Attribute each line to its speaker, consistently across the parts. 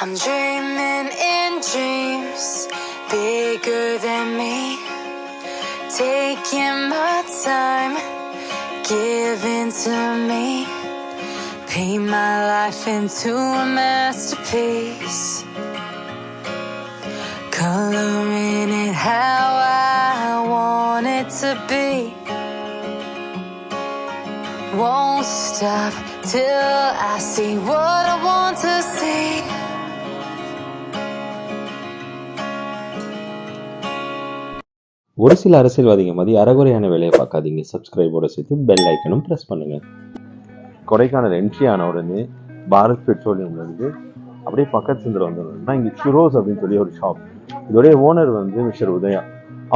Speaker 1: I'm dreaming in dreams bigger than me, taking my time, giving to me, paint my life into a masterpiece, coloring it how I want it to be. Won't stop till I see what I want to see.
Speaker 2: ஒரு சில அரசியல்வாதிங்க மாதிரி அறகுறையான வேலையை பார்க்காதீங்க. சப்ஸ்கிரைபோட சேர்த்து bell ஐக்கனும் press பண்ணுங்க. Kodaikanal entry ஆன உடனே பாரத் பெட்ரோலியம்ல இருந்து அப்படியே பக்கத்து சந்திர வந்துடும்னா இங்கே சுரோஸ் அப்படின்னு சொல்லி ஒரு ஷாப். இதோடைய ஓனர் வந்து மிஸ்டர் உதயா.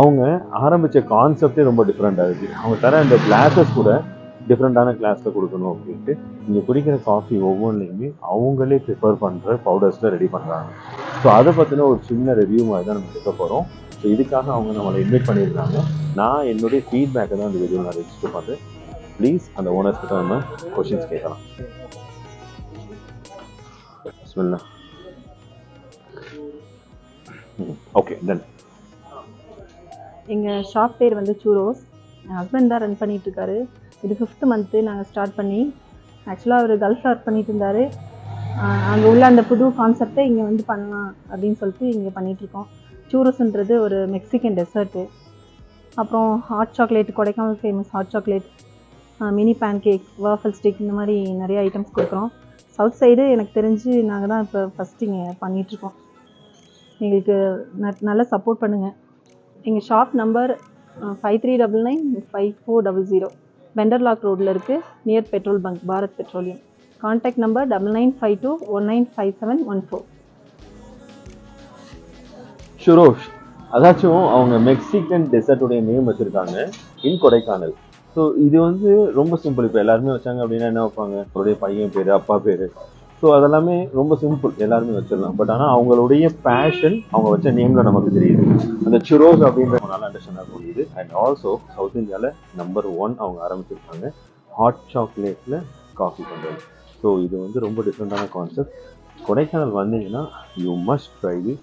Speaker 2: அவங்க ஆரம்பிச்ச கான்செப்டே ரொம்ப டிஃப்ரெண்டாக இருக்குது. அவங்க தர அந்த கிளாஸஸ் கூட டிஃப்ரெண்டான கிளாஸில் கொடுக்கணும் அப்படின்ட்டு இங்கே குடிக்கிற காஃபி ஒவ்வொன்றுலையுமே அவங்களே ப்ரிப்பேர் பண்ணுற பவுடர்ஸில் ரெடி பண்ணுறாங்க. ஸோ அதை பற்றின ஒரு சின்ன ரிவ்யூ மாதிரி தான் நம்ம எடுக்க போகிறோம். ஸோ இதுக்காக அவங்க நம்மளை இன்வைட் பண்ணியிருக்காங்க. நான் என்னுடைய ஃபீட்பேக்கை தான் அந்த வீடியோ நான் ரெஜிஸ்டர் பண்ணுறேன். ப்ளீஸ் அந்த ஓனர்ஸ் கிட்ட நம்ம கொஷின்ஸ் கேட்கலாம். Okay done.
Speaker 3: எங்கள் ஷாப் பேர் வந்து சூரோஸ். என் ஹஸ்பண்ட் தான் ரன் பண்ணிகிட்ருக்காரு. இது 5th மந்த்து நாங்கள் ஸ்டார்ட் பண்ணி. ஆக்சுவலாக அவர் கல்ஃபில் ஒர்க் பண்ணிட்டு இருந்தார். அங்கே உள்ள அந்த புது கான்செப்டை இங்கே வந்து பண்ணலாம் அப்படின்னு சொல்லிட்டு இங்கே பண்ணிகிட்ருக்கோம். சூரோஸ்ன்றது ஒரு மெக்சிகன் டெசர்ட்டு. அப்புறம் hot chocolate, Kodaikanal famous hot chocolate, mini pancake, waffle stick, இந்த மாதிரி நிறைய ஐட்டம்ஸ் கொடுக்குறோம். சவுத் சைடு எனக்கு தெரிஞ்சு நாங்கள் தான் இப்போ ஃபஸ்ட்டு இங்கே பண்ணிகிட்ருக்கோம். எங்களுக்கு நல்லா சப்போர்ட் பண்ணுங்கள். எங்கள் ஷாப் நம்பர் 53995400 பெண்டர்லாக் ரோடில் இருக்குது, near petrol bunk, Bharat petroleum. Contact number 9952195714.
Speaker 2: ஷுரோஷ், அதாச்சும் அவங்க மெக்சிகன் டெசர்ட்டுடைய நேம் வச்சுருக்காங்க இன் கொடைக்கானல். ஸோ இது வந்து ரொம்ப சிம்பிள். இப்போ எல்லாருமே வச்சாங்க அப்படின்னா என்ன வைப்பாங்க? அவருடைய பையன் பேர், அப்பா பேர். ஸோ அதெல்லாமே ரொம்ப சிம்பிள், எல்லாருமே வச்சிடலாம். பட் ஆனால் அவங்களுடைய பேஷன் அவங்க வச்ச நேமில் நமக்கு தெரியுது. அந்த சுரோஸ் அப்படின்ற நல்லா அண்டர்ஸ்டாண்டாக முடியுது. அண்ட் ஆல்சோ சவுத் இந்தியாவில் நம்பர் 1 அவங்க ஆரம்பிச்சிருக்காங்க ஹாட் சாக்லேட்டில் காஃபி பண்ணுறது. ஸோ இது வந்து ரொம்ப டிஃப்ரெண்டான கான்செப்ட். கொடைக்கானல் வந்தீங்கன்னா யூ மஸ்ட் ட்ரை திஸ்.